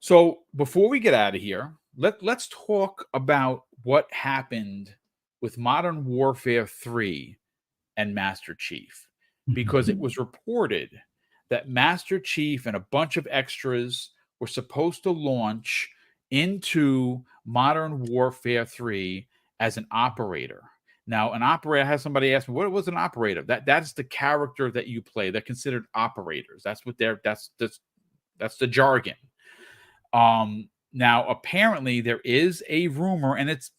So before we get out of here, let's talk about what happened with Modern Warfare 3 and Master Chief, because it Mhm. was reported that Master Chief and a bunch of extras were supposed to launch into Modern Warfare 3 as an operator. Now, an operator, I had somebody ask me, what was an operator? That's the character that you play. They're considered operators. That's what that's the jargon. Now apparently there is a rumor, and it's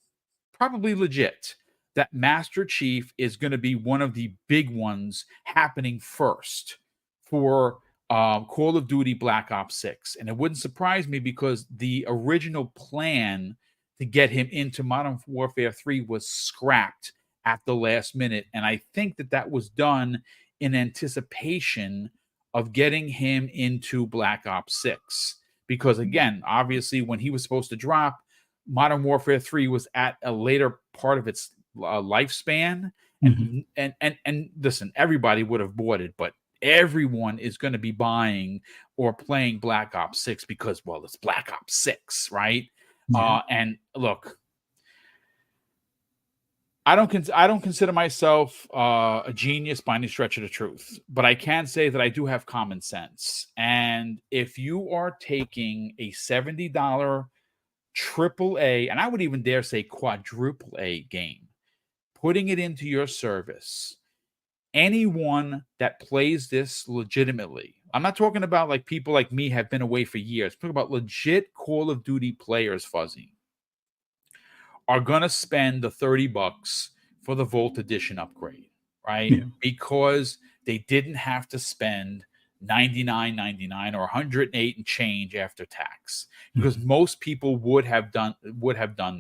probably legit, that Master Chief is going to be one of the big ones happening first for Call of Duty Black Ops 6. And it wouldn't surprise me because the original plan to get him into Modern Warfare 3 was scrapped at the last minute. And I think that was done in anticipation of getting him into Black Ops 6. Because again, obviously, when he was supposed to drop, Modern Warfare 3 was at a later part of its lifespan, Mhm. and listen, everybody would have bought it, but everyone is going to be buying or playing Black Ops 6 because, well, it's Black Ops 6, right? Yeah. And look, I don't consider myself a genius by any stretch of the truth, but I can say that I do have common sense. And if you are taking a $70 triple A, and I would even dare say quadruple A game, putting it into your service, anyone that plays this legitimately, I'm not talking about like people like me have been away for years, I'm talking about legit Call of Duty players, Fuzzy, are going to spend the $30 for the Volt Edition upgrade, right? Yeah. Because they didn't have to spend $99.99 or 108 and change after tax, because Mhm. most people would have done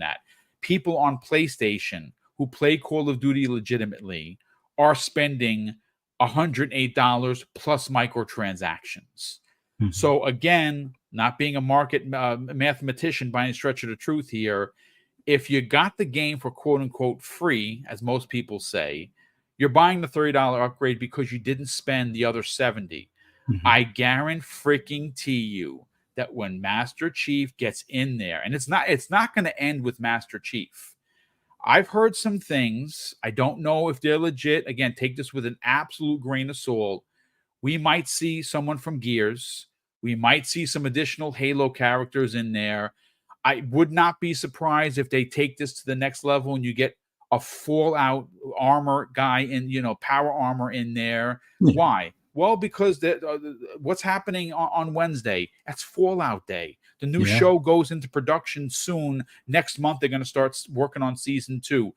that. People on PlayStation who play Call of Duty legitimately are spending $108 plus microtransactions. Mhm. So again, not being a market mathematician by any stretch of the truth here, if you got the game for quote unquote free, as most people say, you're buying the $30 upgrade because you didn't spend the other 70. Mhm. I guarantee you that when Master Chief gets in there, and it's not going to end with Master Chief. I've heard some things. I don't know if they're legit. Again, take this with an absolute grain of salt. We might see someone from Gears. We might see some additional Halo characters in there. I would not be surprised if they take this to the next level and you get a Fallout armor guy in, power armor in there. Yeah. Why? Well, because what's happening on Wednesday? That's Fallout Day. The new Yeah. show goes into production soon. Next month, they're going to start working on season 2.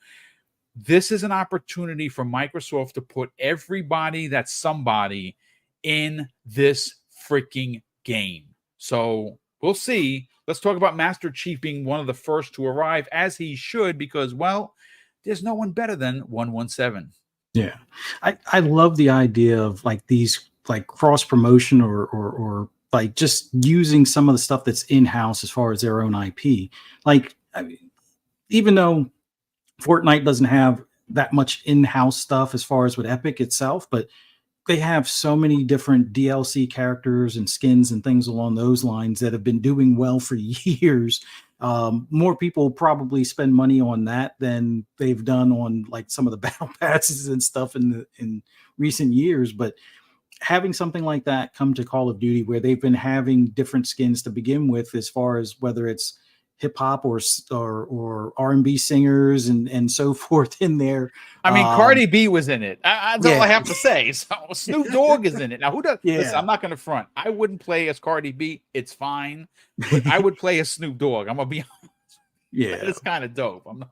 This is an opportunity for Microsoft to put everybody that's somebody in this freaking game. So we'll see. Let's talk about Master Chief being one of the first to arrive, as he should, because, well, there's no one better than 117. Yeah. I love the idea of like these like cross promotion or like just using some of the stuff that's in house as far as their own IP. Like I mean, even though Fortnite doesn't have that much in-house stuff as far as with Epic itself, but they have so many different DLC characters and skins and things along those lines that have been doing well for years. More people probably spend money on that than they've done on like some of the battle passes and stuff in recent years. But having something like that come to Call of Duty, where they've been having different skins to begin with, as far as whether it's hip hop or R&B singers and so forth in there. I mean, Cardi B was in it. That's all I Yeah, have to say. So Snoop Dogg is in it. Now, who does? Listen, yeah, I'm not going to front. I wouldn't play as Cardi B. It's fine, but I would play as Snoop Dogg. I'm gonna be honest. That yeah. is kind of dope. I'm not.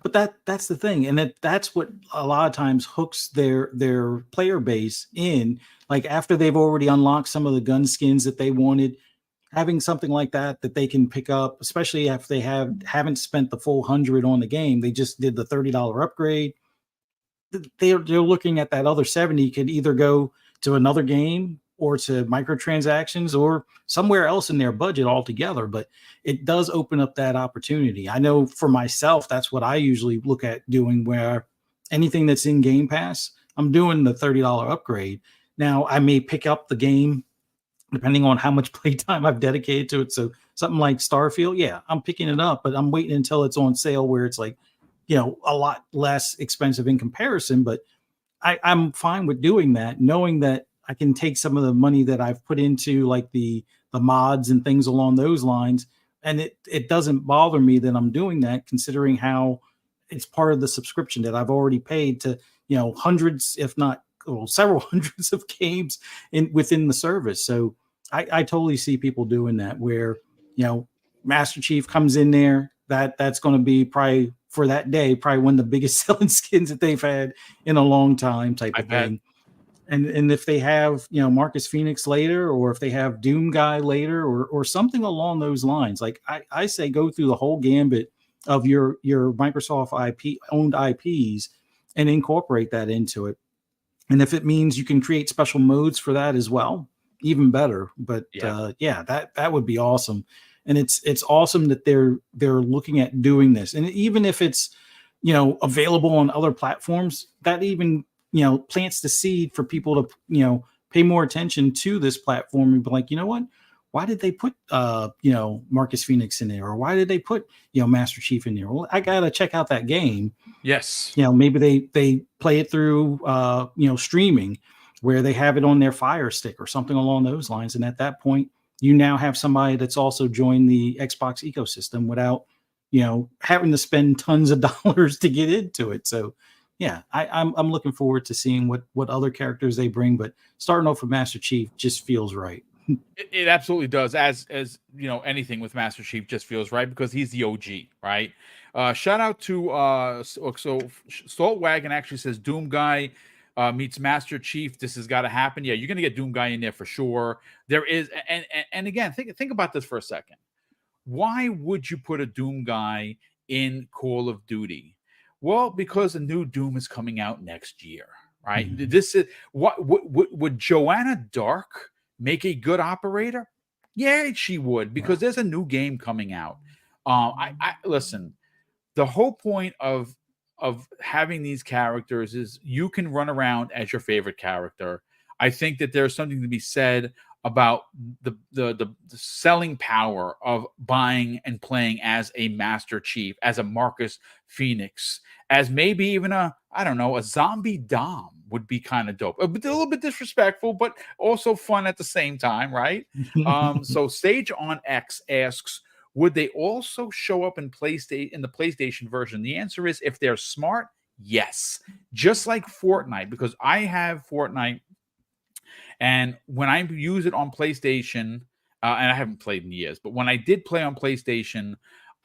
But that's the thing, and that's what a lot of times hooks their player base in. Like after they've already unlocked some of the gun skins that they wanted, having something like that they can pick up, especially if they haven't spent the full 100 on the game, they just did the $30 upgrade. They're looking at that other 70 could either go to another game or to microtransactions or somewhere else in their budget altogether. But it does open up that opportunity. I know for myself, that's what I usually look at doing, where anything that's in Game Pass, I'm doing the $30 upgrade. Now I may pick up the game depending on how much playtime I've dedicated to it. So something like Starfield, yeah, I'm picking it up, but I'm waiting until it's on sale where it's like, a lot less expensive in comparison. But I'm fine with doing that, knowing that I can take some of the money that I've put into like the mods and things along those lines, and it doesn't bother me that I'm doing that, considering how it's part of the subscription that I've already paid to, hundreds, if not several hundreds of games within the service. So I totally see people doing that where, Master Chief comes in there. That's going to be probably for that day, probably one of the biggest selling skins that they've had in a long time, type I of bet. thing. And if they have, Marcus Phoenix later, or if they have Doom Guy later, or something along those lines, like I say, go through the whole gambit of your Microsoft IP owned IPs and incorporate that into it. And if it means you can create special modes for that as well, even better. But Yeah. yeah, that would be awesome. And it's awesome that they're looking at doing this. And even if it's, available on other platforms, that even, plants the seed for people to, pay more attention to this platform and be like, you know what? Why did they put Marcus Phoenix in there? Or why did they put, Master Chief in there? Well, I gotta check out that game. Yes. Maybe they play it through streaming, where they have it on their Fire Stick or something along those lines. And at that point, you now have somebody that's also joined the Xbox ecosystem without having to spend tons of dollars to get into it. So yeah, I'm looking forward to seeing what other characters they bring, but starting off with Master Chief just feels right. It absolutely does. As anything with Master Chief just feels right because he's the OG, right? Shout out to Salt Wagon actually says Doom Guy meets Master Chief. This has got to happen. Yeah, you're gonna get Doom Guy in there for sure. There is, and again, think about this for a second. Why would you put a Doom Guy in Call of Duty? Well, because a new Doom is coming out next year, right? Mhm. This is what would Joanna Dark make a good operator? Yeah, she would, because there's a new game coming out. I listen. The whole point of having these characters is you can run around as your favorite character. I think that there's something to be said about the selling power of buying and playing as a Master Chief, as a Marcus Phoenix, as maybe even a, I don't know, a zombie Dom would be kind of dope. A little bit disrespectful, but also fun at the same time, right? So Sage on X asks, would they also show up in the PlayStation version? The answer is, if they're smart, yes. Just like Fortnite, because I have Fortnite, and when I use it on PlayStation, and I haven't played in years, but when I did play on PlayStation,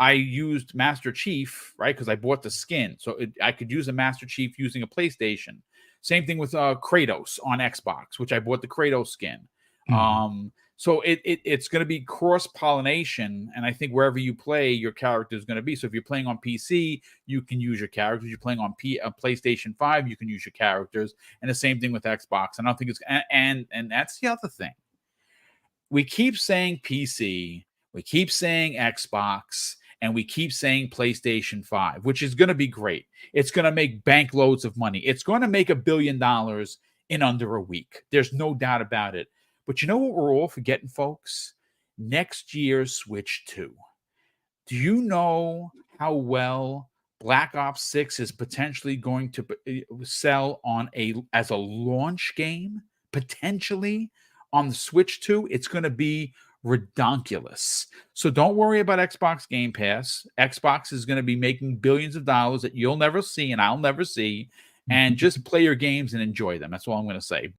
I used Master Chief, right? Because I bought the skin. So I could use a Master Chief using a PlayStation. Same thing with Kratos on Xbox, which I bought the Kratos skin. Mhm. So it's going to be cross pollination, and I think wherever you play, your character is going to be. So if you're playing on PC, you can use your characters. If you're playing on PlayStation 5, you can use your characters, and the same thing with Xbox. And I don't think it's and that's the other thing. We keep saying PC, we keep saying Xbox, and we keep saying PlayStation 5, which is going to be great. It's going to make bank loads of money. It's going to make $1 billion in under a week. There's no doubt about it. But you know what we're all forgetting, folks? Next year's Switch 2. Do you know how well Black Ops 6 is potentially going to sell as a launch game? Potentially on the Switch 2, it's going to be redonkulous. So don't worry about Xbox Game Pass. Xbox is going to be making billions of dollars that you'll never see and I'll never see. And just play your games and enjoy them. That's all I'm going to say.